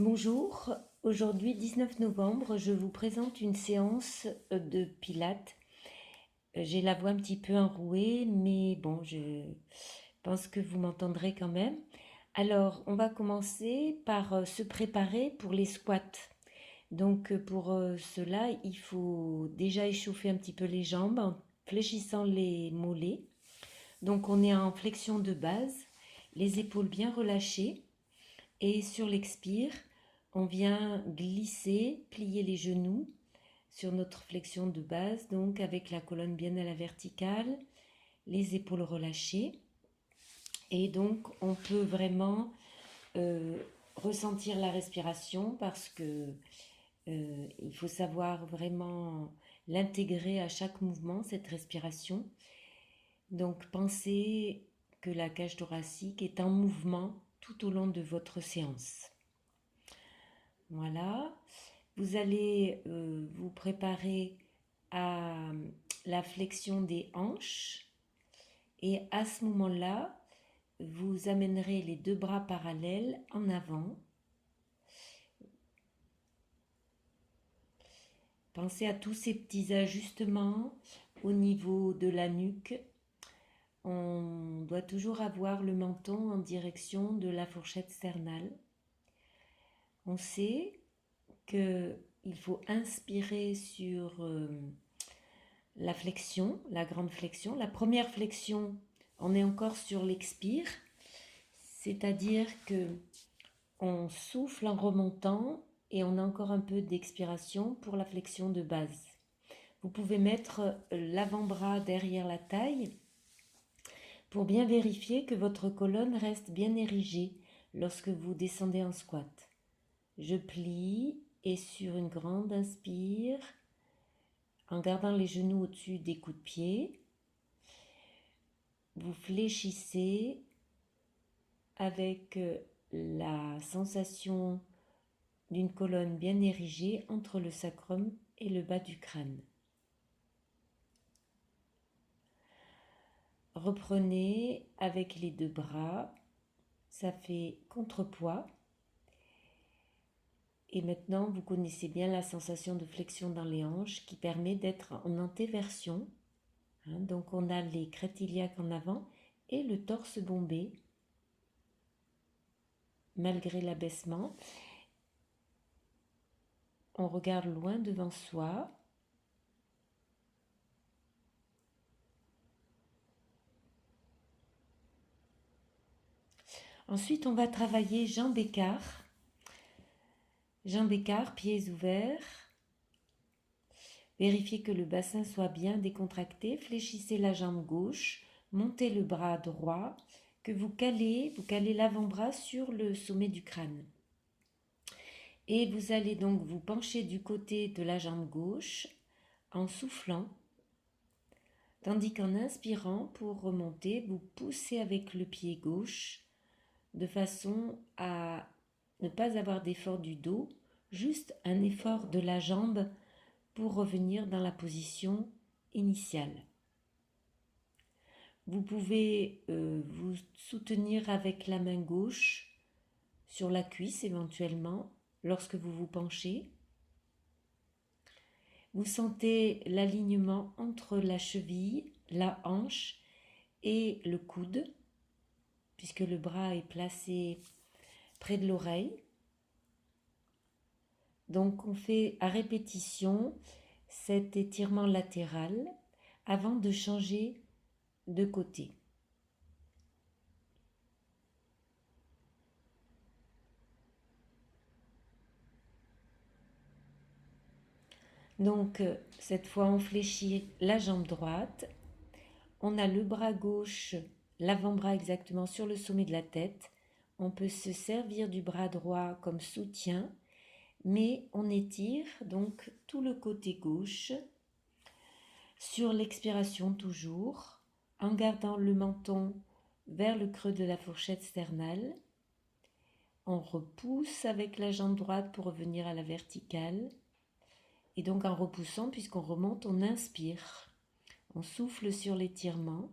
Bonjour, aujourd'hui 19 novembre, je vous présente une séance de pilates. J'ai la voix un petit peu enrouée, mais bon, je pense que vous m'entendrez quand même. Alors, on va commencer par se préparer pour les squats. Donc, pour cela, il faut déjà échauffer un petit peu les jambes en fléchissant les mollets. Donc, on est en flexion de base, les épaules bien relâchées. Et sur l'expire, on vient glisser, plier les genoux sur notre flexion de base, donc avec la colonne bien à la verticale, les épaules relâchées. Et donc, on peut vraiment ressentir la respiration parce que il faut savoir vraiment l'intégrer à chaque mouvement, cette respiration. Donc, pensez que la cage thoracique est en mouvement tout au long de votre séance. Voilà. Vous allez vous préparer à la flexion des hanches et à ce moment-là, vous amènerez les deux bras parallèles en avant. Pensez à tous ces petits ajustements au niveau de la nuque. On doit toujours avoir le menton en direction de la fourchette sternale. On sait qu'il faut inspirer sur la flexion, la grande flexion. La première flexion, on est encore sur l'expire, c'est-à-dire que on souffle en remontant et on a encore un peu d'expiration pour la flexion de base. Vous pouvez mettre l'avant-bras derrière la taille pour bien vérifier que votre colonne reste bien érigée lorsque vous descendez en squat. Je plie et sur une grande inspire, en gardant les genoux au-dessus des coudes de pied, vous fléchissez avec la sensation d'une colonne bien érigée entre le sacrum et le bas du crâne. Reprenez avec les deux bras, ça fait contrepoids. Et maintenant, vous connaissez bien la sensation de flexion dans les hanches qui permet d'être en antéversion. Donc on a les crêtes iliaques en avant et le torse bombé malgré l'abaissement. On regarde loin devant soi. Ensuite, on va travailler jambes écart. Jambes écart, pieds ouverts. Vérifiez que le bassin soit bien décontracté. Fléchissez la jambe gauche. Montez le bras droit. Que vous calez l'avant-bras sur le sommet du crâne. Et vous allez donc vous pencher du côté de la jambe gauche en soufflant. Tandis qu'en inspirant, pour remonter, vous poussez avec le pied gauche de façon à ne pas avoir d'effort du dos, juste un effort de la jambe pour revenir dans la position initiale. Vous pouvez vous soutenir avec la main gauche sur la cuisse éventuellement lorsque vous vous penchez. Vous sentez l'alignement entre la cheville, la hanche et le coude, puisque le bras est placé près de l'oreille. Donc on fait à répétition cet étirement latéral avant de changer de côté. Donc cette fois on fléchit la jambe droite, on a le bras gauche, l'avant-bras exactement sur le sommet de la tête. On peut se servir du bras droit comme soutien, mais on étire donc tout le côté gauche sur l'expiration toujours, en gardant le menton vers le creux de la fourchette sternale. On repousse avec la jambe droite pour revenir à la verticale. Et donc en repoussant, puisqu'on remonte, on inspire. On souffle sur l'étirement.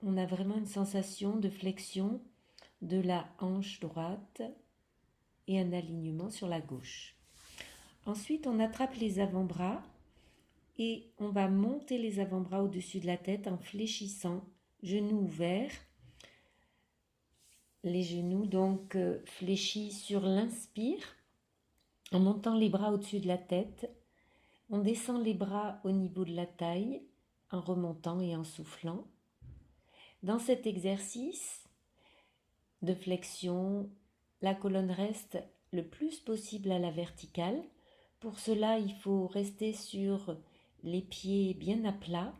on a vraiment une sensation de flexion de la hanche droite et un alignement sur la gauche. Ensuite, on attrape les avant-bras et on va monter les avant-bras au-dessus de la tête en fléchissant, genoux ouverts. Les genoux donc fléchis sur l'inspire, en montant les bras au-dessus de la tête. On descend les bras au niveau de la taille en remontant et en soufflant. Dans cet exercice de flexion, la colonne reste le plus possible à la verticale. Pour cela, il faut rester sur les pieds bien à plat,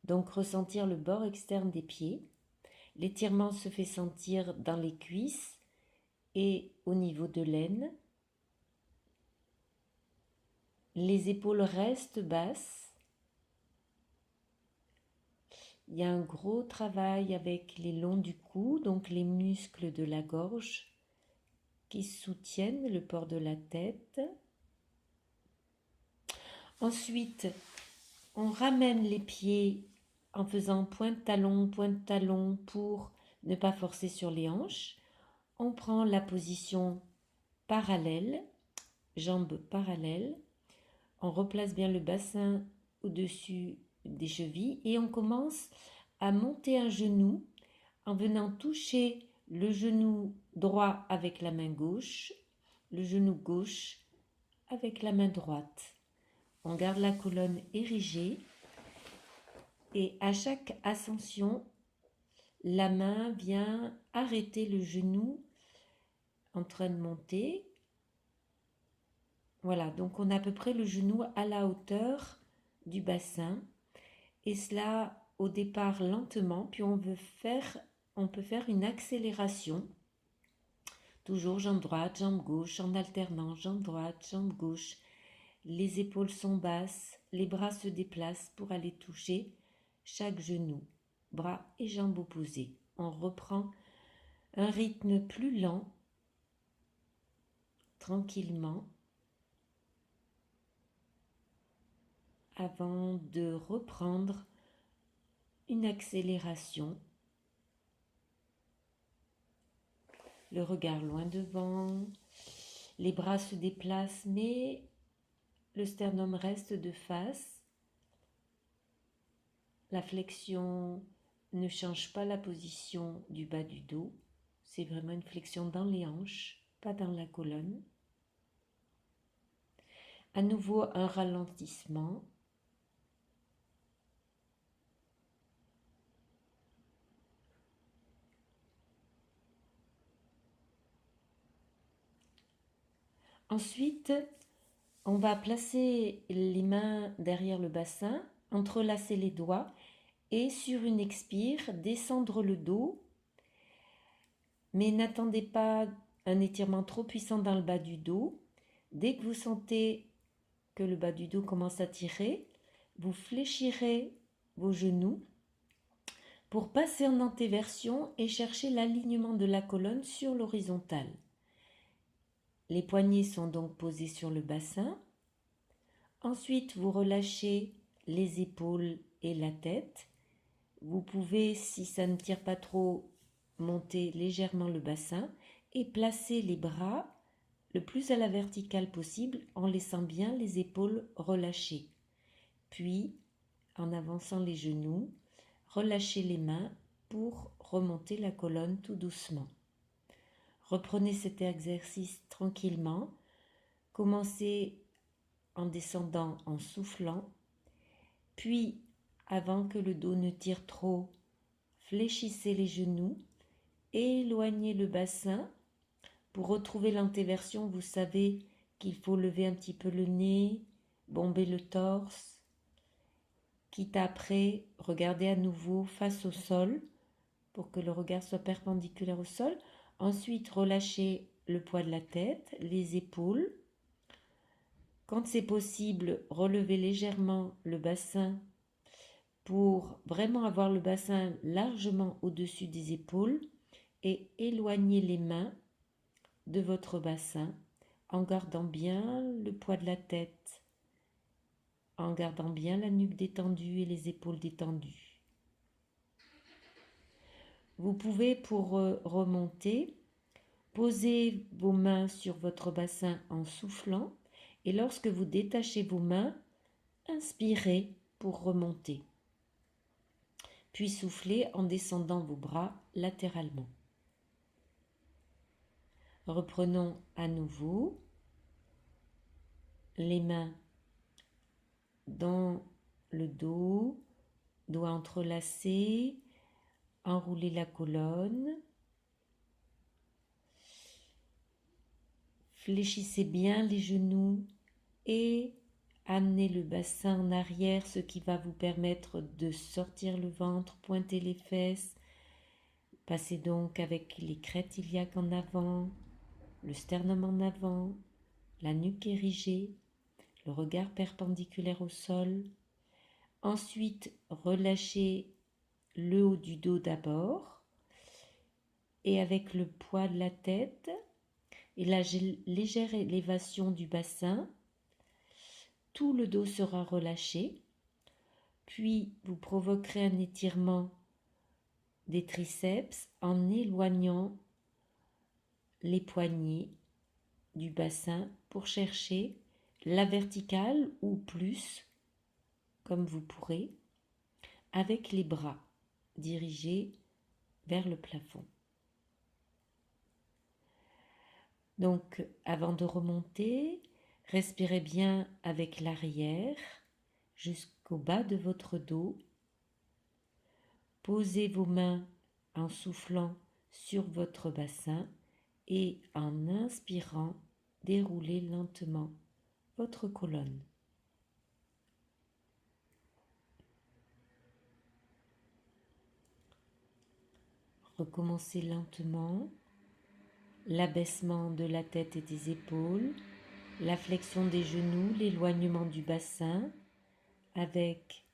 donc ressentir le bord externe des pieds. L'étirement se fait sentir dans les cuisses et au niveau de l'aine. Les épaules restent basses. Il y a un gros travail avec les longs du cou, donc les muscles de la gorge qui soutiennent le port de la tête. Ensuite, on ramène les pieds en faisant pointe-talon pour ne pas forcer sur les hanches. On prend la position parallèle, jambes parallèles. On replace bien le bassin au-dessus des chevilles et on commence à monter un genou en venant toucher le genou droit avec la main gauche, le genou gauche avec la main droite. On garde la colonne érigée et à chaque ascension, la main vient arrêter le genou en train de monter. Voilà, donc on a à peu près le genou à la hauteur du bassin. Et cela au départ lentement, puis on peut faire une accélération. Toujours jambe droite, jambe gauche, en alternant, jambe droite, jambe gauche. Les épaules sont basses, les bras se déplacent pour aller toucher chaque genou, bras et jambes opposées. On reprend un rythme plus lent, tranquillement, avant de reprendre une accélération. Le regard loin devant, les bras se déplacent, mais le sternum reste de face. La flexion ne change pas la position du bas du dos. C'est vraiment une flexion dans les hanches, pas dans la colonne. À nouveau, un ralentissement. Ensuite, on va placer les mains derrière le bassin, entrelacer les doigts et sur une expire, descendre le dos. Mais n'attendez pas un étirement trop puissant dans le bas du dos. Dès que vous sentez que le bas du dos commence à tirer, vous fléchirez vos genoux pour passer en antéversion et chercher l'alignement de la colonne sur l'horizontale. Les poignets sont donc posés sur le bassin. Ensuite, vous relâchez les épaules et la tête. Vous pouvez, si ça ne tire pas trop, monter légèrement le bassin et placer les bras le plus à la verticale possible en laissant bien les épaules relâchées. Puis, en avançant les genoux, relâchez les mains pour remonter la colonne tout doucement. Reprenez cet exercice tranquillement. Commencez en descendant, en soufflant. Puis, avant que le dos ne tire trop, fléchissez les genoux, éloignez le bassin. Pour retrouver l'antéversion, vous savez qu'il faut lever un petit peu le nez, bomber le torse. Quitte après, regardez à nouveau face au sol pour que le regard soit perpendiculaire au sol. Ensuite, relâchez le poids de la tête, les épaules. Quand c'est possible, relevez légèrement le bassin pour vraiment avoir le bassin largement au-dessus des épaules et éloignez les mains de votre bassin en gardant bien le poids de la tête, en gardant bien la nuque détendue et les épaules détendues. Vous pouvez, pour remonter, poser vos mains sur votre bassin en soufflant et lorsque vous détachez vos mains, inspirez pour remonter. Puis soufflez en descendant vos bras latéralement. Reprenons à nouveau les mains dans le dos, doigts entrelacés, enroulez la colonne, fléchissez bien les genoux et amenez le bassin en arrière, ce qui va vous permettre de sortir le ventre, pointer les fesses. Passez donc avec les crêtes iliaques en avant, le sternum en avant, la nuque érigée, le regard perpendiculaire au sol. Ensuite, relâchez le haut du dos d'abord et avec le poids de la tête et la légère élévation du bassin, tout le dos sera relâché. Puis, vous provoquerez un étirement des triceps en éloignant les poignets du bassin pour chercher la verticale ou plus, comme vous pourrez, avec les bras dirigés vers le plafond. Donc, avant de remonter, respirez bien avec l'arrière jusqu'au bas de votre dos. Posez vos mains en soufflant sur votre bassin et en inspirant, déroulez lentement votre colonne. Recommencez lentement, l'abaissement de la tête et des épaules, la flexion des genoux, l'éloignement du bassin avec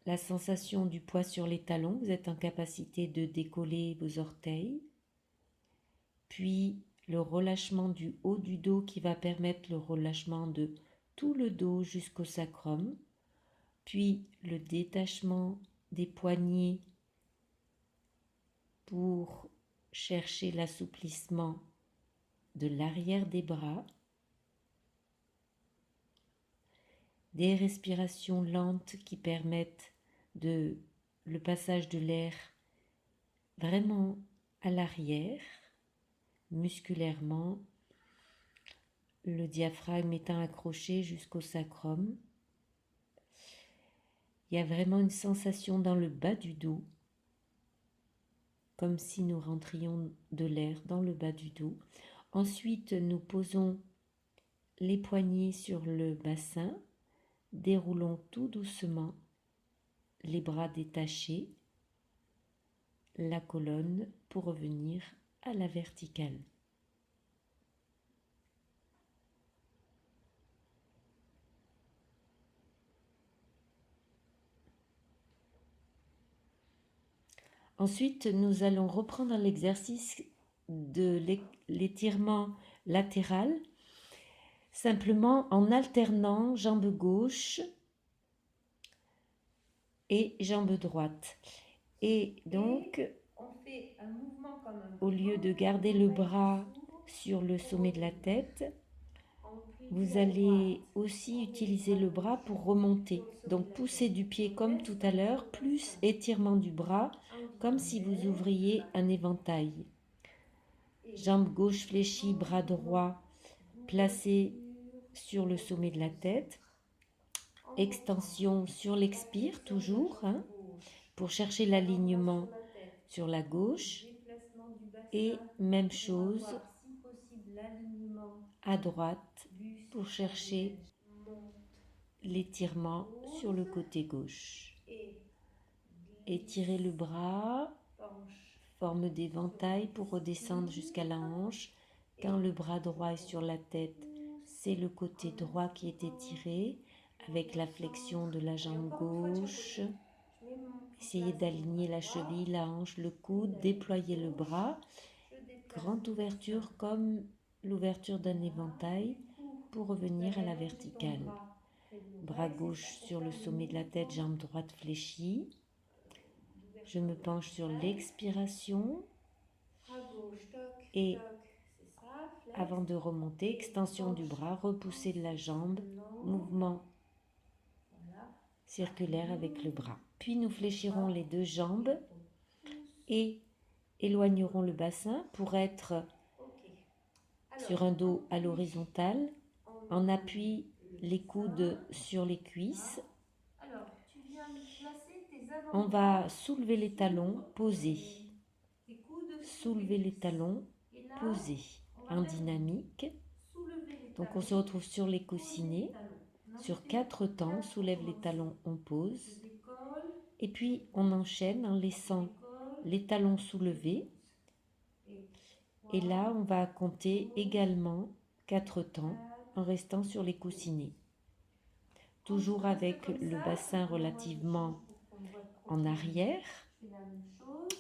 la sensation du poids sur les talons. Vous êtes en capacité de décoller vos orteils. Puis le relâchement du haut du dos qui va permettre le relâchement de tout le dos jusqu'au sacrum. Puis le détachement des poignets pour chercher l'assouplissement de l'arrière des bras. Des respirations lentes qui permettent le passage de l'air vraiment à l'arrière, musculairement, le diaphragme étant accroché jusqu'au sacrum. Il y a vraiment une sensation dans le bas du dos, comme si nous rentrions de l'air dans le bas du dos. Ensuite, nous posons les poignets sur le bassin, déroulons tout doucement, les bras détachés, la colonne pour revenir à la verticale. Ensuite, nous allons reprendre l'exercice de l'étirement latéral, simplement en alternant jambe gauche et jambe droite. Et donc, au lieu de garder le bras sur le sommet de la tête, vous allez aussi utiliser le bras pour remonter. Donc, pousser du pied comme tout à l'heure, plus étirement du bras, comme si vous ouvriez un éventail. Jambe gauche fléchie, bras droit placé sur le sommet de la tête. Extension sur l'expire, toujours, pour chercher l'alignement sur la gauche. Et même chose à droite pour chercher l'étirement sur le côté gauche. Étirez le bras, forme d'éventail pour redescendre jusqu'à la hanche. Quand le bras droit est sur la tête, c'est le côté droit qui est étiré avec la flexion de la jambe gauche. Essayez d'aligner la cheville, la hanche, le coude, déployez le bras. Grande ouverture comme l'ouverture d'un éventail pour revenir à la verticale. Bras gauche sur le sommet de la tête, jambe droite fléchie. Je me penche sur l'expiration et avant de remonter, extension du bras, repousser de la jambe, mouvement circulaire avec le bras. Puis nous fléchirons les deux jambes et éloignerons le bassin pour être sur un dos à l'horizontale. On appuie les coudes sur les cuisses. On va soulever les talons, poser. Soulever les talons, poser en dynamique. Donc on se retrouve sur les coussinets. Sur 4 temps, soulève les talons, on pose. Et puis on enchaîne en laissant les talons soulevés. Et là, on va compter également 4 temps en restant sur les coussinets. Toujours avec le bassin relativement en arrière,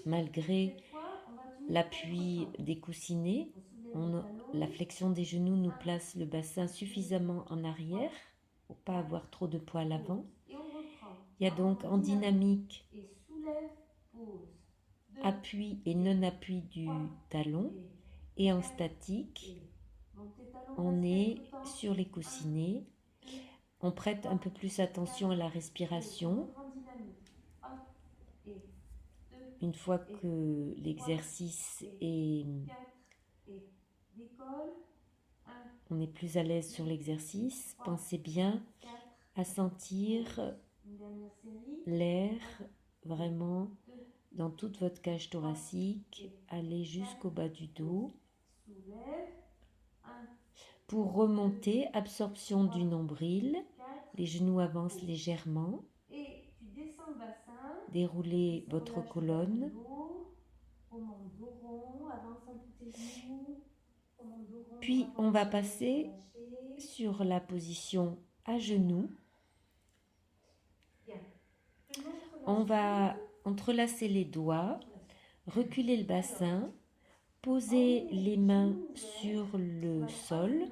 malgré l'appui des coussinets. La flexion des genoux nous place le bassin suffisamment en arrière pour ne pas avoir trop de poids à l'avant. Il y a donc en dynamique appui et non-appui du talon. Et en statique, on est sur les coussinets. On prête un peu plus attention à la respiration. Une fois que l'exercice est... On est plus à l'aise sur l'exercice, pensez bien à sentir l'air vraiment dans toute votre cage thoracique, aller jusqu'au bas du dos. Pour remonter, absorption du nombril, les genoux avancent légèrement. Déroulez votre colonne. Puis on va passer sur la position à genoux. On va entrelacer les doigts, reculer le bassin, poser les mains sur le sol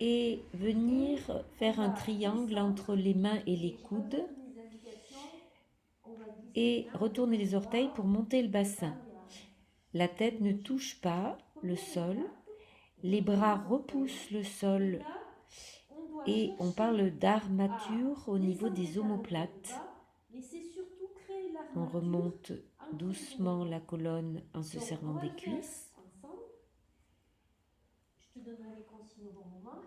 et venir faire un triangle entre les mains et les coudes et retourner les orteils pour monter le bassin. La tête ne touche pas le sol, les bras repoussent le sol et on parle d'armature au niveau des omoplates. On remonte doucement la colonne en se servant des cuisses. Je te donnerai les consignes au bon moment.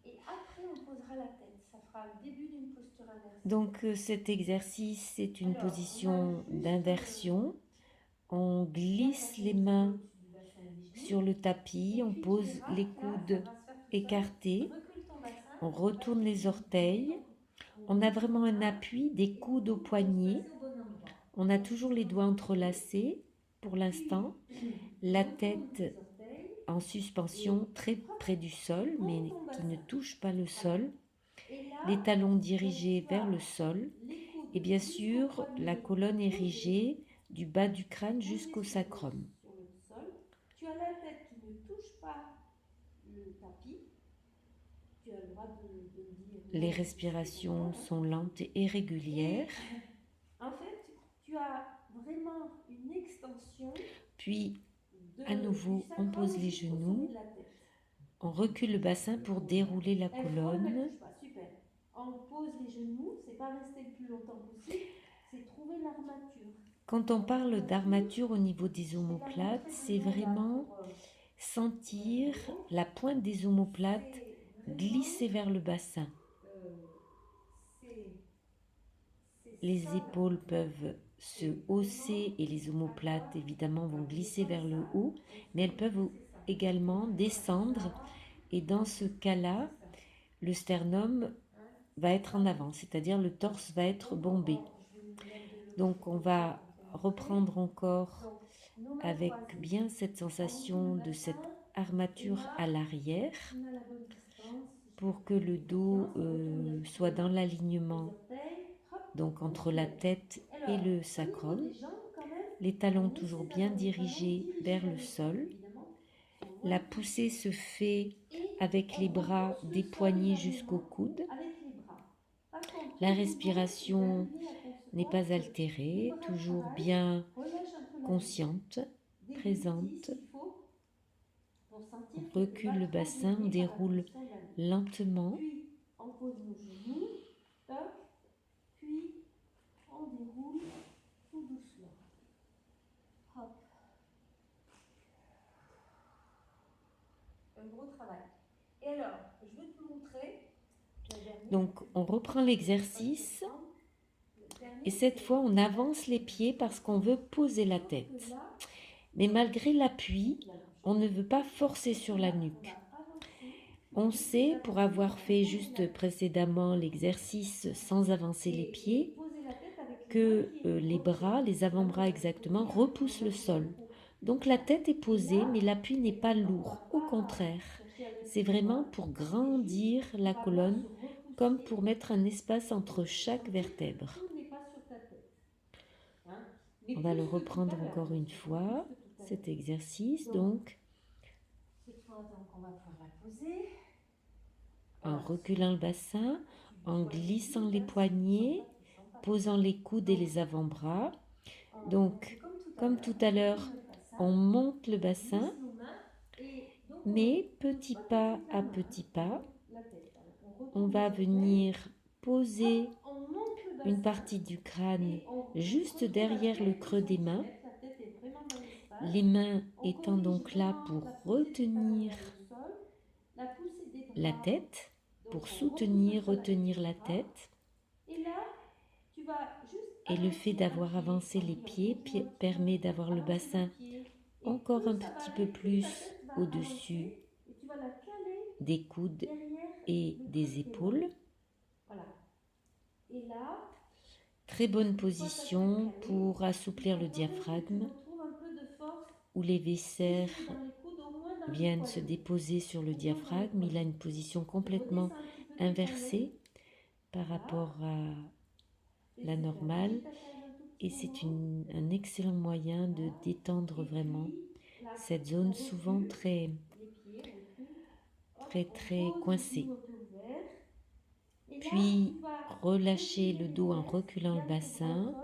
Et après, on posera la tête. Ça fera le début d'une posture inversée. Donc, cet exercice, c'est une position d'inversion. On glisse les mains sur le tapis. On pose les coudes écartés. On retourne les orteils. On a vraiment un appui des coudes aux poignets. On a toujours les doigts entrelacés pour l'instant. La tête en suspension très près du sol, mais qui ne touche pas le sol. Les talons dirigés vers le sol. Et bien sûr, la colonne érigée du bas du crâne jusqu'au sacrum. Tu as la tête qui ne touche pas le tapis. Tu as le droit de le dire. Les respirations sont lentes et régulières. En fait, tu as vraiment une extension. Puis, à nouveau, on pose les genoux. On recule le bassin pour dérouler la colonne. Super. On pose les genoux, c'est pas rester le plus longtemps possible, c'est trouver l'armature. Quand on parle d'armature au niveau des omoplates, c'est vraiment sentir la pointe des omoplates glisser vers le bassin. Les épaules peuvent se hausser et les omoplates évidemment vont glisser vers le haut, mais elles peuvent également descendre et dans ce cas-là, le sternum va être en avant, c'est-à-dire le torse va être bombé. Donc on va reprendre encore avec bien cette sensation de cette armature à l'arrière pour que le dos soit dans l'alignement, donc entre la tête et le sacrum. Les talons toujours bien dirigés vers le sol. La poussée se fait avec les bras des poignets jusqu'au coude. La respiration n'est pas altérée, toujours bien consciente, présente. On recule le bassin, on déroule lentement. Puis on pose nos genoux, toc, puis on déroule tout doucement. Hop. Un gros travail. Et alors, je vais te montrer. Donc, on reprend l'exercice. Et cette fois, on avance les pieds parce qu'on veut poser la tête. Mais malgré l'appui, on ne veut pas forcer sur la nuque. On sait, pour avoir fait juste précédemment l'exercice sans avancer les pieds, que les bras, les avant-bras exactement, repoussent le sol. Donc la tête est posée, mais l'appui n'est pas lourd. Au contraire, c'est vraiment pour grandir la colonne, comme pour mettre un espace entre chaque vertèbre. On va le reprendre encore une fois, cet exercice. Donc, on va pouvoir la poser. En reculant le bassin, en glissant les poignets, posant les coudes et les avant-bras. Donc, comme tout à l'heure, on monte le bassin, mais petit pas à petit pas, on va venir poser une partie du crâne juste derrière le creux des mains. Les mains étant donc là pour retenir la tête, pour soutenir, retenir la tête. Et le fait d'avoir avancé les pieds permet d'avoir le bassin encore un petit peu plus au-dessus des coudes et des épaules. Très bonne position pour assouplir le diaphragme, où les viscères viennent se déposer sur le diaphragme. Il a une position complètement inversée par rapport à la normale, et c'est un excellent moyen de détendre vraiment cette zone souvent très coincée. Puis relâchez le dos en reculant le bassin.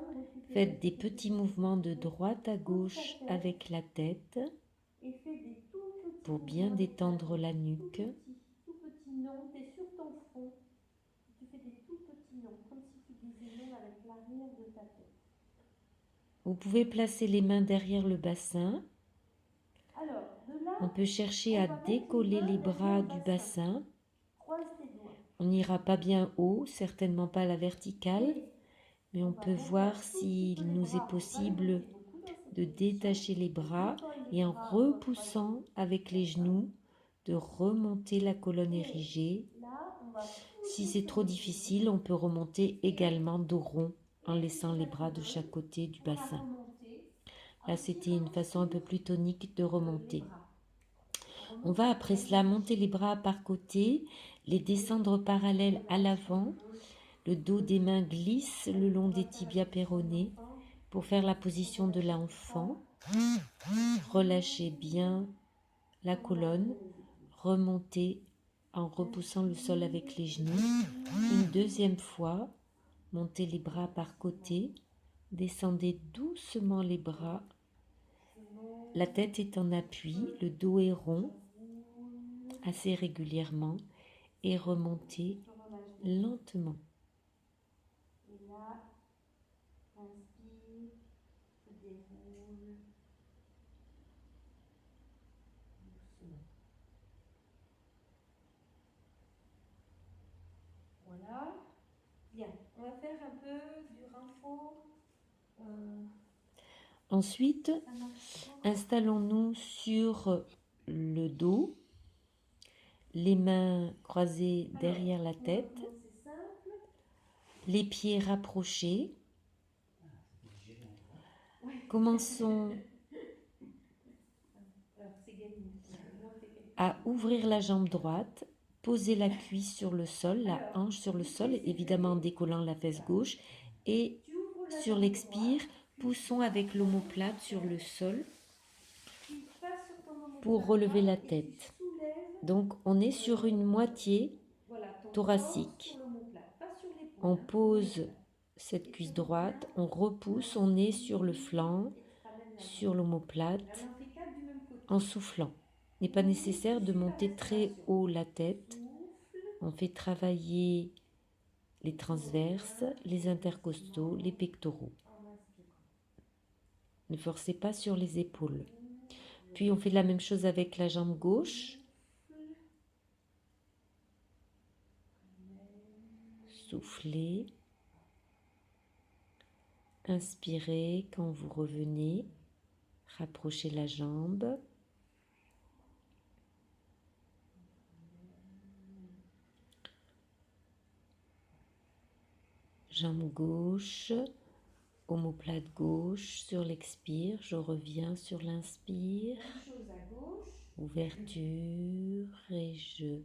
Faites des petits mouvements de droite à gauche avec la tête pour bien détendre la nuque. Vous pouvez placer les mains derrière le bassin. On peut chercher à décoller les bras du bassin. On n'ira pas bien haut, certainement pas à la verticale, mais on peut voir s'il nous est possible de détacher les bras et en repoussant avec les genoux, de remonter la colonne érigée. Si c'est trop difficile, on peut remonter également dos rond en laissant les bras de chaque côté du bassin. Là, c'était une façon un peu plus tonique de remonter. On va après cela monter les bras par côté, les descendre parallèles à l'avant. Le dos des mains glisse le long des tibias péronés pour faire la position de l'enfant. Relâchez bien la colonne, remontez en repoussant le sol avec les genoux. Une deuxième fois, montez les bras par côté, descendez doucement les bras. La tête est en appui, le dos est rond, assez régulièrement, et remontez lentement. Voilà. Bien, on va faire un peu du renfort. Ensuite, installons-nous sur le dos, les mains croisées derrière la tête, les pieds rapprochés. Commençons à ouvrir la jambe droite, poser la cuisse sur le sol, la hanche sur le sol, évidemment en décollant la fesse gauche, et sur l'expire, poussons avec l'omoplate sur le sol pour relever la tête. Donc on est sur une moitié thoracique. On pose cette cuisse droite, on repousse, on est sur le flanc, Et tu ramènes la sur main. Et l'omoplate, on en fait 4 du même côté. en soufflant. Il n'est pas nécessaire de Super monter très respiration. haut la tête. Souffle. On fait travailler les transverses, les intercostaux, les pectoraux. En inspirant. Ne forcez pas sur les épaules. Le Puis on fait la même chose avec la jambe gauche. souffle. Soufflez. Inspirez quand vous revenez. Rapprochez la jambe. Jambe gauche, omoplate gauche sur l'expire. Je reviens sur l'inspire. Même chose à gauche. Ouverture et je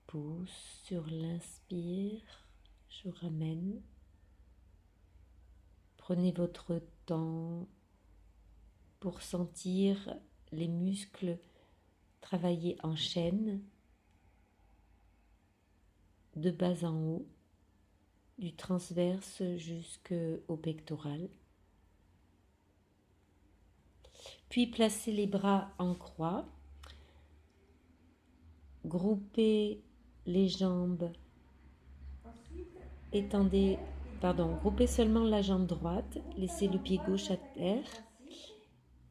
pousse sur l'inspire. Je ramène. Prenez votre temps pour sentir les muscles travailler en chaîne, de bas en haut, du transverse jusqu'au pectoral. Puis placez les bras en croix. Groupez les jambes. Étendez, groupez seulement la jambe droite. Laissez le pied gauche à terre.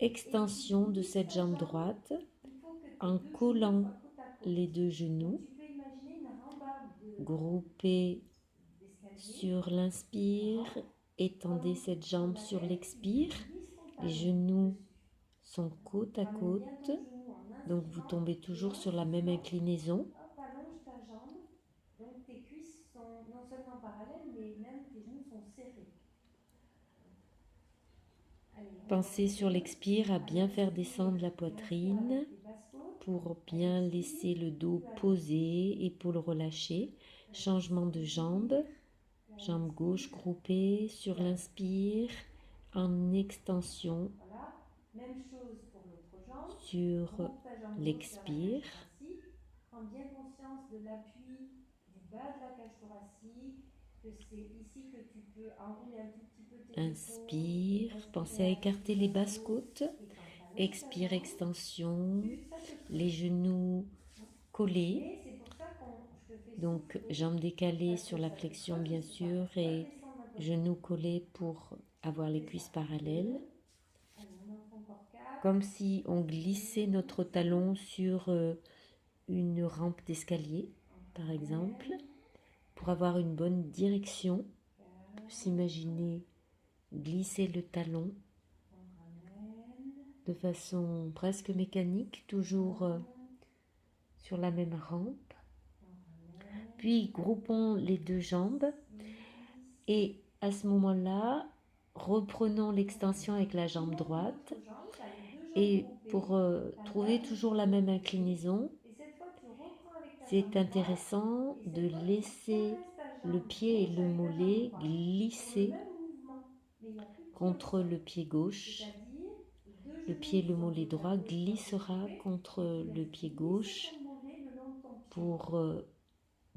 Extension de cette jambe droite en collant les deux genoux. Groupez sur l'inspire, étendez cette jambe sur l'expire. Les genoux sont côte à côte, donc vous tombez toujours sur la même inclinaison. Hop, allonge ta jambe. Donc tes cuisses sont non seulement parallèles, mais même tes genoux sont serrés. Allez, Pensez sur l'expire à bien faire descendre la poitrine pour bien laisser le dos posé, épaules relâchées. Changement de jambe. Jambe gauche groupée sur l'inspire, en extension Voilà. Même chose pour l'autre jambe. sur Groupe ta jambe gauche vers la l'expire. cage thoracique. Prends bien conscience de l'appui du bas de la cage thoracique, que c'est ici que tu peux enrouler un tout petit peu tes Inspire, épaules, pensez à écarter les basses côtes. Expire, extension, les genoux collés. Mais c'est pour ça je te fais Donc souffler. jambes décalées sur la flexion bien sûr et genoux collés pour avoir les cuisses parallèles. Allez, on en fait encore 4. Comme si on glissait notre talon sur une rampe d'escalier, par exemple, pour avoir une bonne direction. On peut s'imaginer glisser le talon de façon presque mécanique, toujours sur la même rampe. Puis groupons les deux jambes et à ce moment-là, reprenons l'extension avec la jambe droite et pour trouver toujours la même inclinaison, c'est intéressant de laisser le pied et le mollet glisser contre le pied gauche. Le pied et le mollet droit glissera contre le pied gauche pour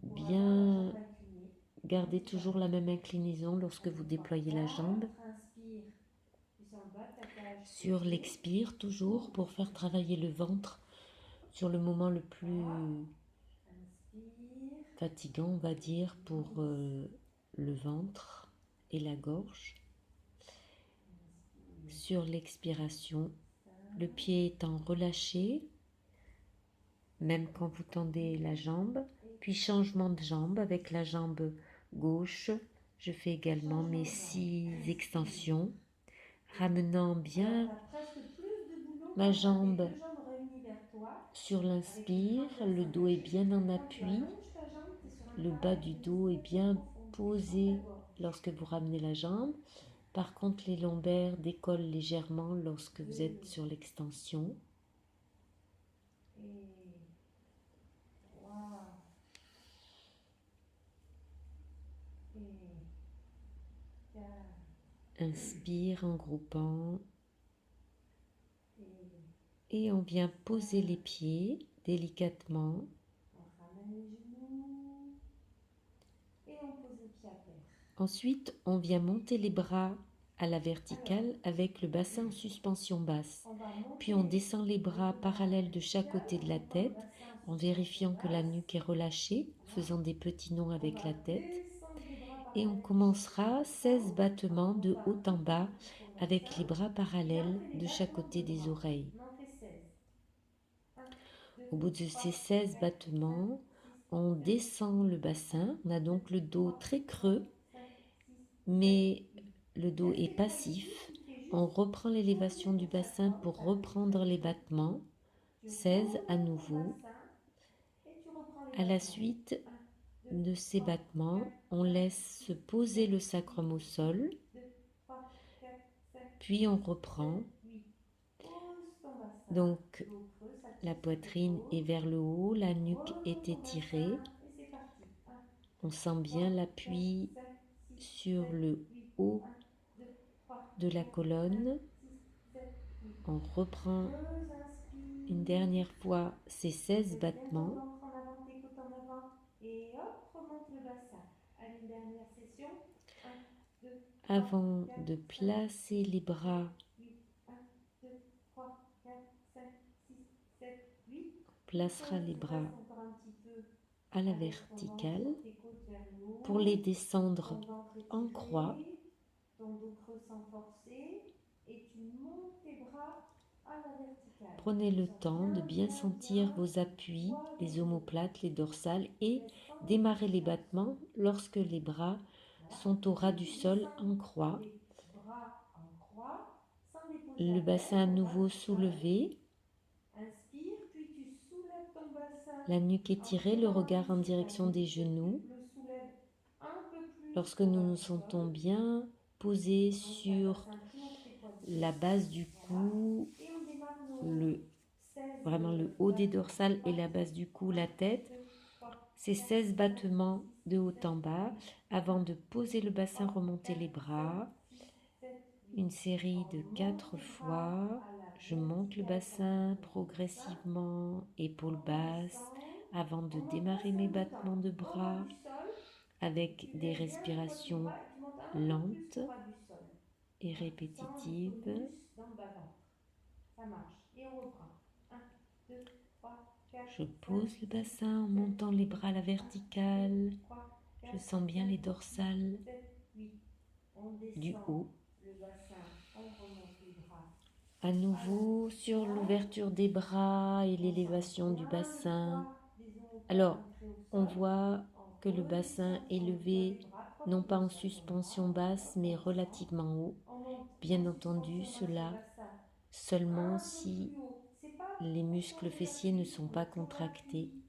bien garder toujours la même inclinaison lorsque vous déployez la jambe. Sur l'expire, toujours pour faire travailler le ventre sur le moment le plus fatigant, on va dire, pour le ventre et la gorge. Sur l'expiration, le pied étant relâché, même quand vous tendez la jambe, puis changement de jambe avec la jambe gauche. Je fais également mes 6 extensions, ramenant bien ma jambe sur l'inspire, le dos est bien en appui, le bas du dos est bien posé lorsque vous ramenez la jambe. Par contre, les lombaires décollent légèrement lorsque vous êtes sur l'extension. Inspire en groupant. Et on vient poser les pieds délicatement. On ramène les genoux et on pose les pieds à terre. Ensuite, on vient monter les bras à la verticale avec le bassin en suspension basse. On va Puis on monter descend les bras les bras parallèles de chaque côté de la on prend le tête bassin en en suspension vérifiant que la basse. nuque est relâchée, Voilà. faisant des petits nœuds On avec va la tête. descendre les bras Et on parallèles de chaque côté commencera du 16 ventre. On battements monte de haut un en tout petit bas peu sur le avec les bassin. bras Et on parallèles fait les de chaque battements côté de des bras. oreilles. On en fait 16. 1, 2, Au bout de ces 3, 16 4, 5, battements, 6, on 7, descend le 1, bassin. On a 2, donc le dos 3, très 4, creux, 5, 6, 7, mais 8. le dos est Restez pas ici, passif. tu fais On juste reprend l'élévation poser du ton bassin sacrum, pour ta colonne reprendre les vertébrale. battements. Tu 16 à relèves ton nouveau. bassin et tu reprends les À la battements. suite 1, 2, de ces 3, 4, battements, on 5, laisse 6, se poser 7, le 8. sacrum au 1, sol, 2, 3, 4, 5, puis 6, on 7, reprend. 8. Pose ton bassin. Donc Dos creux, la s'appuie sur poitrine est l'épaule. vers le haut, la nuque est Remonte ton étirée. bassin et c'est parti. 1, 2, On sent bien 3, 4, l'appui 5, 6, sur 7, le 8. haut 1, 2, 3, de la 4, 5, colonne. 6, 7, 8. On reprend Creuse, une inspire. dernière fois ces 16 Lève bien ton battements. ventre en avant, tes côtes en avant. Et hop, remonte le bassin. Allez, une dernière session. 1, 2, 3, Avant 4, de 5, placer 6, les 7, bras, 8. 1, 2, 3, 4, 5, 6, 7, 8. on Tu placera creuses, les tu bras restes encore un petit peu à la avec ton ventre verticale sur tes côtes vers le pour les haut. descendre Ton ventre en croix. étiré, ton dos creux sans forcer. Et tu montes tes bras à la verticale. Prenez Ils le sont temps de bien, bien bien, sentir bien vos appuis, les poids-levé. omoplates, les dorsales et Laisse sans démarrer les déclencher ensemble. battements lorsque les bras Voilà. sont au ras Puis du tu sol descends en croix. les bras en croix sans les poser Le à bassin terre, à au ras nouveau du sol. soulevé, Inspire, puis tu soulèves ton bassin la nuque en étirée, le préparant regard en ici ta direction des nuque. genoux. Tu le soulèves un peu plus Lorsque au nous ras nous du sentons sol. bien posés Donc ta sur bassin pour tes la poignets. base du Voilà. cou, Et on démarre nos le, 16 vraiment le haut des battements. dorsales C'est et la parti. base du cou, 1, la tête. 2, 3, Ces 4, 16 5, battements 6, de haut 7, en bas 8. avant 1, de poser 2, le bassin, 3, remonter 4, les 5, bras. 6, 7, 8. Une série de On monte 4 les bras fois. à la Je monte le verticale quand on bassin pose le bassin. progressivement, épaules On basses, redescend. avant de On monte un démarrer mes seul temps. battements de Au ras bras du sol. avec Tu des lèves bien le poids du respirations bras et tu montes un peu plus lentes au ras du sol. et Sans le répétitives. tonus dans le bas-ventre. Ça marche. Et on reprend. 1, 2, 3, 4, Je 5, pose le 6, bassin en 7, montant les 8. bras à la 1, 2, verticale. 3, Je 4, sens bien 5, les 6, dorsales 7, 8. On du descend haut. le bassin. On remonte les bras À à la nouveau sur verticale. l'ouverture des bras et On sent l'élévation du bien le bassin. poids des omoplates Alors, ancrées au on sol. voit On que le bassin redescend est sur le poids levé des bras. non Profite pas de en ça à ce suspension moment-là. Allez, basse, hop, mais on descend. relativement haut. On monte en Bien entendu, suspension basse le cela bassin seulement un peu si plus haut. C'est pas les pour muscles changer fessiers ne l'appui. sont On a pas toujours contractés l'appui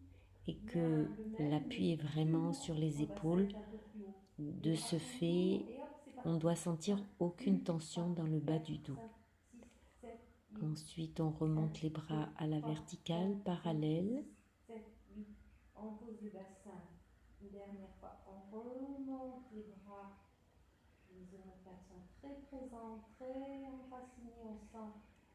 et bien que le même, l'appui mais est plus vraiment lourd. sur les Ton bassin épaules. est un peu plus haut. Les De bras ce toujours. fait, Et hop, c'est on parti. doit sentir 1, aucune 2, tension 3, dans le bas 4, du dos. 5, 6, 7, 8. Ensuite, on 1, remonte les 2, bras à la 3, 4, verticale, 5, parallèle. 6, 7, 8. On pose le bassin. Une dernière fois. On remonte les bras. Les omoplates sont très présentes, très enracinées. On sent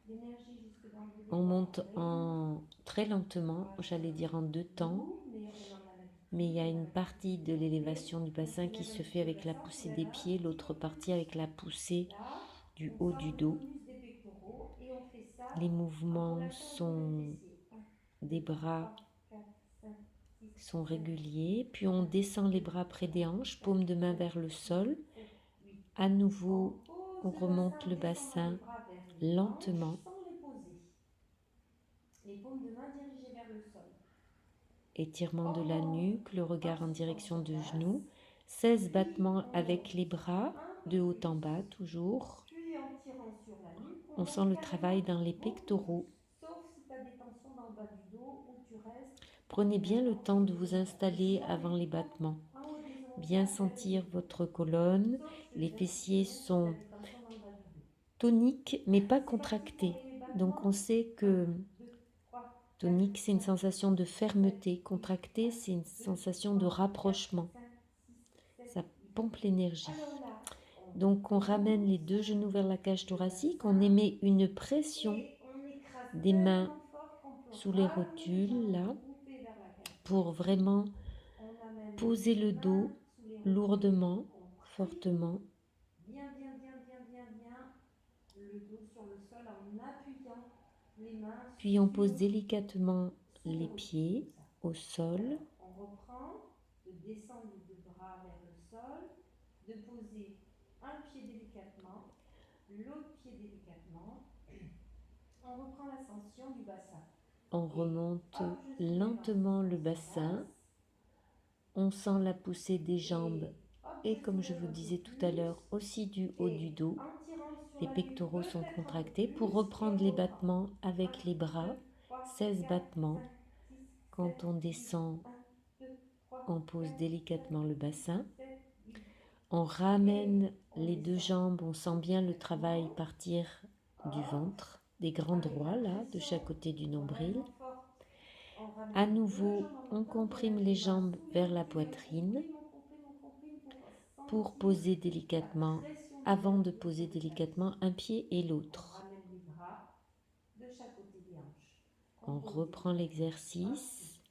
l'énergie jusque dans le On dos. monte On réduit. en très lentement, Voilà, j'allais dire en 2 temps, lourd, mais on en a mais il y l'habitude. a On a une partie l'habitude de de monter. l'élévation du On bassin qui soulève un se petit fait peu le avec la bassin. On poussée des soulève un pieds, petit l'autre peu partie plus. avec la poussée Là, du on haut sent du le dos. tonus des pectoraux et on fait ça Les en mouvements relâchant un peu les sont fessiers. 1, des 2, bras 3, 4, 5, 6, sont 7, réguliers, puis 8. on 1, descend les 2, bras près des 3, hanches, 4, paume de main 5, vers le 6, sol. 7, 8. À On nouveau, pose on le bassin remonte en le descendant les bassin bras vers les hanches lentement sans les poser. Les paumes de main dirigées vers le sol. étirement On de la monte nuque, le regard en en direction suspension de basse. genoux, 16 Puis battements on avec monte les bras, un peu de haut en plus. bas toujours. Puis en tirant sur la nuque, on On sent monte le travail carrément dans les beaucoup pectoraux. plus. Sauf si tu as des tensions dans le bas du dos où tu restes Prenez bien le finalement temps sur de tes vous omoplates. Mais installer sinon, avant les les paumes battements. en haut des Bien omoplates vers les sentir épaules. votre colonne. Sauf, je Les j'insiste fessiers bien si tu as sont des tensions dans le bas du dos. toniques mais pas C'est parti pour contractés. les Donc on battements. sait 1, que 2, 3, 4, tonique c'est une 5, sensation de 6, 7, fermeté. 8. Contracté 1, c'est une 2, sensation de 3, 4, rapprochement. 5, 6, 7, Ça 8. pompe l'énergie. Alors là, on Donc on ramène les pousse 2 genoux vers la cage le thoracique, on bassin émet une pression et on écrase des mains tellement fort qu'on peut sous les ramener les rotules jambes là groupées vers la cage pour thoracique. vraiment On amène poser les le mains dos sous les rotules, lourdement. on fortement. Bien, bien, bien, bien, bien, bien. Le dos sur le sol en appuyant les mains Puis on pose sur délicatement le les haut, pieds comme ça. au sol. On reprend de descendre les deux bras vers le sol, de poser un pied délicatement, l'autre pied délicatement. On reprend l'ascension du bassin. On Et remonte hop, je soulève un petit lentement peu le en bassin. surface. On sent la poussée des jambes Et hop, et je comme je soulève vous un peu disais tout à plus. l'heure, aussi du haut du Et dos. en tirant sur Les la nuque, pectoraux sont peut-être un peu contractés. Pour plus. Et reprendre on les reprend. battements 1, avec les 2, bras, 3, 16 4, battements. 5, 6, Quand 7, on 8. descend, 1, 2, 3, on pose 4, 5, délicatement le 6, bassin. 7, 8. On Et ramène on les deux descend jambes, on sent bien le travail délicatement. partir du Hop. ventre, des grands Avec droits la là, de chaque pression côté du nombril. vraiment forte. On À ramène les deux nouveau, jambes en on même temps. Je comprime lève les les mains jambes sous les vers la côtés. poitrine On comprime pour pour sentir poser la délicatement, pression qui va avant de venir poser sur le délicatement tapis. un pied et On l'autre. ramène les bras de chaque côté des hanches. On On pose reprend délicatement un l'exercice,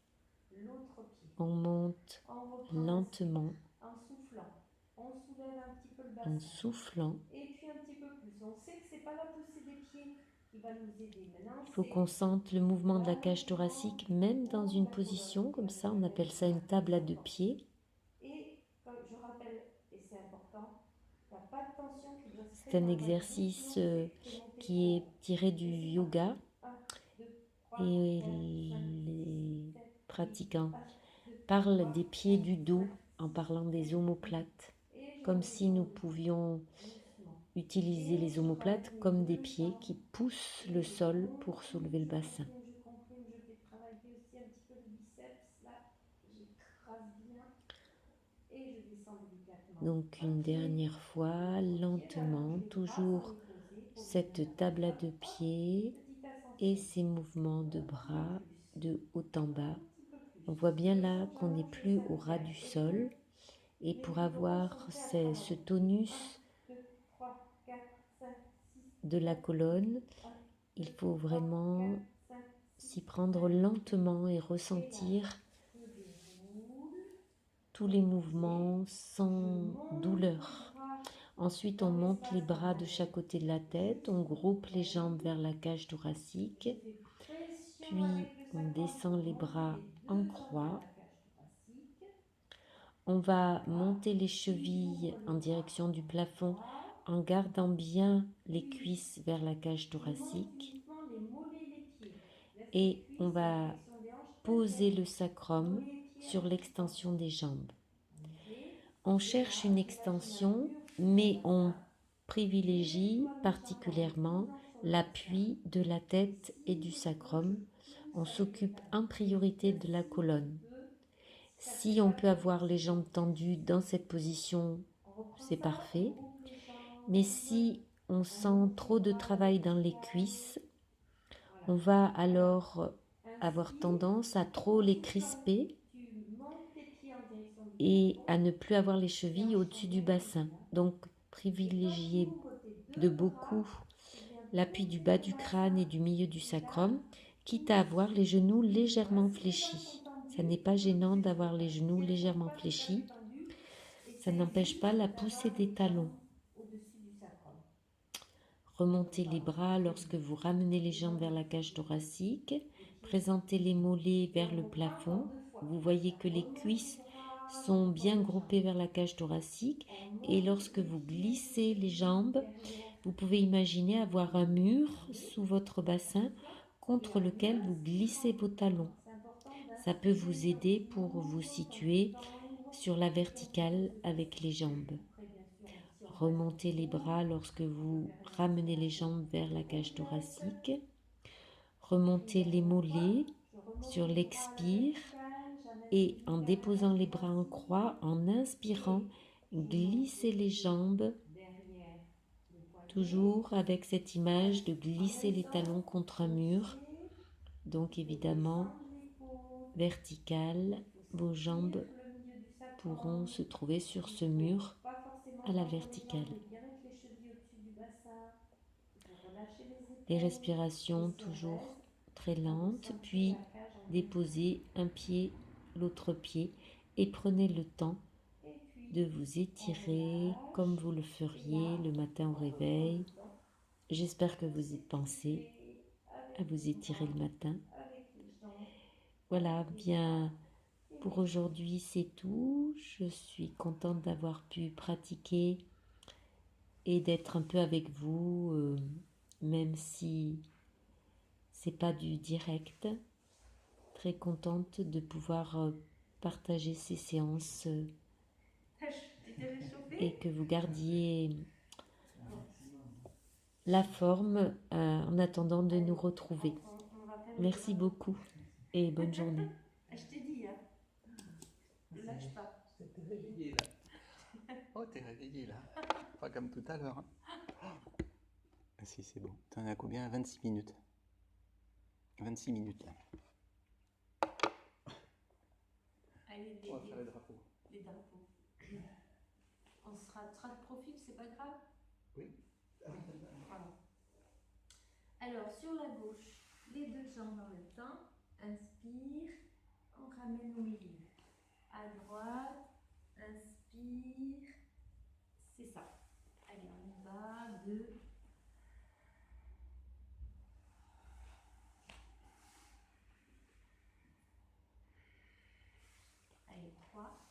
pied, l'autre pied. on monte On reprend l'inspire lentement en soufflant. On soulève un petit peu le en bassin. soufflant. Et puis un petit peu plus. On sait que ce n'est pas la poussée des pieds qui va nous aider. Maintenant, Il faut qu'on c'est sente le mouvement de la cage l'allongement thoracique, du même dans haut de une la colonne position qui comme va ça, nous on permettre appelle de ça une garder table à sa deux force. pieds. Et comme je rappelle, et c'est important, il n'y a pas de tension qui doit se C'est créer un dans le bas du dos, exercice sinon c'est monté trop qui est haut. tiré du Et c'est yoga parti. 1, 2, 3, et 4, 5, 6, les 7, 8. pratiquants 1, 2, parlent 3, des pieds 4, du 5, dos en 6, parlant 7, des 8. omoplates, Et je comme si nous redescends pouvions doucement. utiliser Et les je omoplates ramène les comme des deux pieds qui jambes. poussent le Et sol pour soulever le bassin. je comprime, je fais travailler aussi un petit peu le biceps. Là, j'écrase bien. Et je descends délicatement. Donc Un une pied, dernière fois, l'autre pied. lentement, J'appuie les bras sans toujours les poser. Pose les mains cette table à derrière. deux Hop, pieds petite et ascension. ces mouvements de Un petit peu bras plus. de haut en Un bas. petit peu plus. On voit bien Je là sens que qu'on n'est j'allonge le plus au ras cervical. du Et que sol. Et les pour pectoraux avoir sont prêts à ce travailler. 1, tonus 2, 3, 4, 5, 6, de la 7, 8. colonne, 1, il 2, faut 3, 4, vraiment 5, 6, s'y prendre 7, 8. lentement et Et là, ressentir je déroule. tous les Reposez. mouvements Je sans monte les douleur. bras Ensuite, on dans monte les l'espace bras de parallèle chaque côté de la tête, on jusqu'au groupe les jambes coude. vers la cage Je thoracique, fais pression puis avec le on sacrum descend pour les monter bras les en deux jambes vers croix. la cage thoracique. On va Voilà. monter les Puis chevilles j'ouvre les en bras direction du en plafond croix. en gardant bien les Puis cuisses vers la cage je monte thoracique. uniquement les mollets et les pieds. Laisse les Et on cuisses et la va flexion des hanches poser internes. le sacrum Mollets et pieds sur avec sous l'extension tension. des jambes. Ok. On Et cherche là, une j'imagine un extension, mur sur mon mais on bassin. Et je privilégie déploie mes jambes en les particulièrement posant sur le bassin. l'appui de la Et tête et si du je peux, je sacrum. On pousse avec les s'occupe talons. en priorité Le de la si je colonne. peux, ça ne Si fait on pas de peut avoir les difficulté. jambes tendues dans cette position, On reprend c'est ça, on parfait. groupe les Mais jambes, si on on sent monte les trop de bras à la travail dans les verticale. cuisses, Voilà. on va Alors, alors avoir inspire, tendance à trop en les soufflant, crisper tu montes tes pieds en direction du et plafond. à ne plus avoir les Les chevilles hanches sont au-dessus du bien bassin. alignées. Donc Et toi, tu privilégier ouvres tes de deux beaucoup bras, tu viens l'appui du pousser bas ton du crâne et bassin. du milieu du Et là, sacrum, quitte à avoir pousse. les genoux Voilà, légèrement si tes jambes sont fléchis. Ça n'est tendues, pas tu peux gênant pousser sur le d'avoir les bassin. genoux Si elles ne sont légèrement pas tout à fait fléchis. tendues, Ça essaye n'empêche pas juste la poussée d'avoir des les talons. jambes au-dessus du sacrum. Remontez les Pardon, bras très lorsque bien. vous ramenez les Les jambes jambes vers la au-dessus cage thoracique. des pieds. Présentez les mollets Et vers on le reprend encore plafond. 2 fois. Vous Comme voyez ça, que les on remonte les cuisses bras vers sont le corps bien de groupées jambe. vers la cage thoracique. On Et monte lorsque les vous pieds glissez les jusqu'ici, jambes, derrière vous pouvez imaginer les avoir un mur mollets, sous votre en bassin soufflant. Et contre en lequel vous glissez vos talons. inspirant, c'est important Ça peut vous d'inspirer quand aider tu pour vous ouvres ton situer triangle sur la et quand tu poses verticale le bassin. avec les jambes. Après, bien sûr, si on reste Remontez les debout, bras lorsque on peut vous faire une ramenez les inspiration jambes vers la cage complète. thoracique. Une Remontez les dernière fois, mollets je remonte sur les bras à la l'expire verticale, j'amène et en jusqu'à la déposant cage les bras en thoracique croix, en inspirant, et je monte glissez les les pieds jambes, derrière les poignets. toujours avec cette image de glisser les talons contre un mur. Pousser, Donc tu peux évidemment, descendre les côtes, vertical, il faut vos sentir jambes le milieu du pourront sacrum. se trouver sur Il ce faut mur pas forcément à la tendre les verticale. jambes, mais bien mettre les chevilles au-dessus du bassin. Il faut relâcher les Les épaules. Et respirations si on toujours reste, très on peut lentes, sentir puis la cage en direct. déposez un pied, l'autre pied et prenez le temps Et puis, de vous étirer comme vous le feriez le matin au réveil. J'espère que vous y pensez à vous étirer le matin. Voilà, bien, pour aujourd'hui c'est tout. Je suis contente d'avoir pu pratiquer et d'être un peu avec vous, même si c'est pas du direct. Très contente de pouvoir partager ces séances et que vous gardiez la forme en attendant de nous retrouver. Merci beaucoup et bonne journée. Je t'ai dit, hein, ne lâche pas. T'es réveillée là. Oh, t'es réveillée là. Pas comme tout à l'heure. Hein. Ah, si, c'est bon. T'en as combien? 26 minutes. 26 minutes là. Allez, On va faire les drapeaux. les drapeaux. On sera de profil, c'est pas grave? Oui. Voilà. Alors, sur la gauche, les deux jambes en même temps. Inspire, on ramène au milieu. À droite, inspire. C'est ça. Allez, on y va. 2. Allez, 3.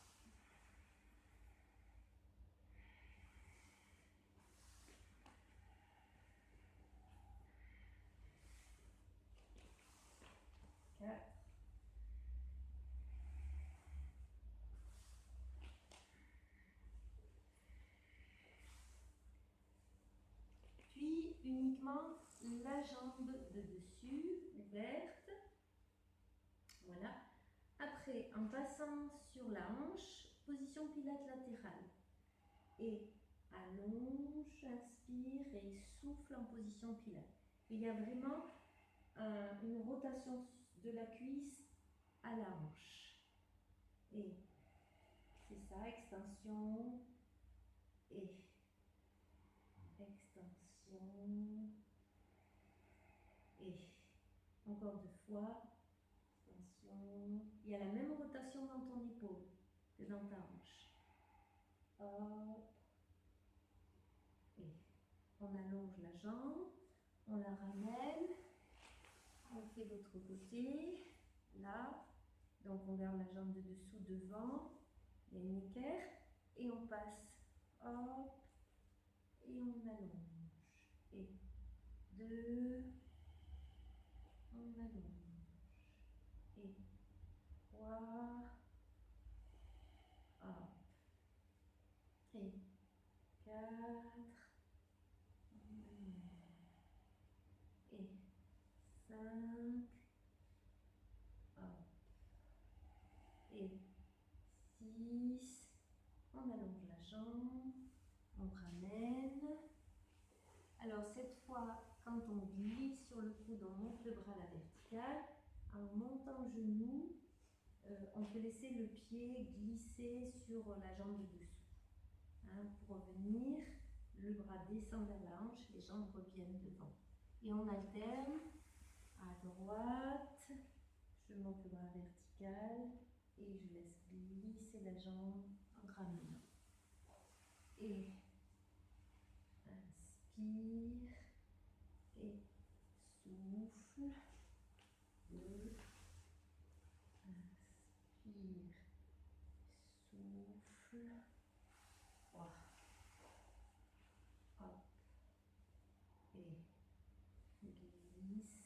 Puis uniquement la jambe de dessus, ouverte. Voilà. Après, en passant sur la hanche, position pilates latérale. Et allonge, inspire et souffle en position pilates. Il y a vraiment une rotation de la cuisse à la hanche. Et c'est ça, extension et extension et encore 2 fois, extension. Il y a la même rotation dans ton épaule que dans ta hanche. Hop. Et on allonge la jambe, on la ramène, on fait l'autre côté, là. Donc on garde la jambe de dessous devant, il y a une équerre, et on passe, hop, et on allonge. Et 2, on allonge. Et 3, hop. Et 4, on allonge. Et 5, hop. Et 6, on allonge la jambe, on ramène. Alors cette fois, quand on glisse sur le coude, on monte le bras à la verticale. En montant le genou, on peut laisser le pied glisser sur la jambe de dessous. Hein, pour revenir, le bras descend vers la hanche, les jambes reviennent devant. Et on alterne à droite, je monte le bras vertical et je laisse glisser la jambe en ramenant. Et inspire et souffle. 2, inspire, souffle. 3, hop, et glisse,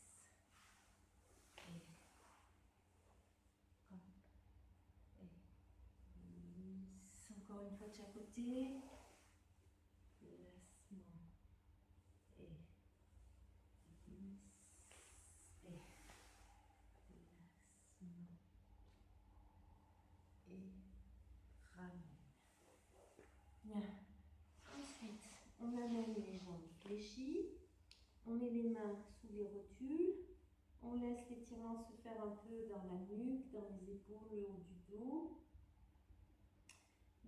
et hop, et glisse. Encore une fois de chaque côté. Placement, et glisse, et placement, et ramène. Bien. Ensuite, on amène les jambes fléchies, on met les mains sous les rotules, on laisse l'étirement se faire un peu dans la nuque, dans les épaules, le haut du dos.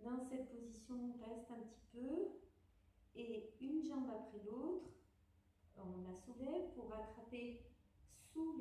Dans cette position, on reste un petit peu et une jambe après l'autre, on la soulève pour rattraper sous les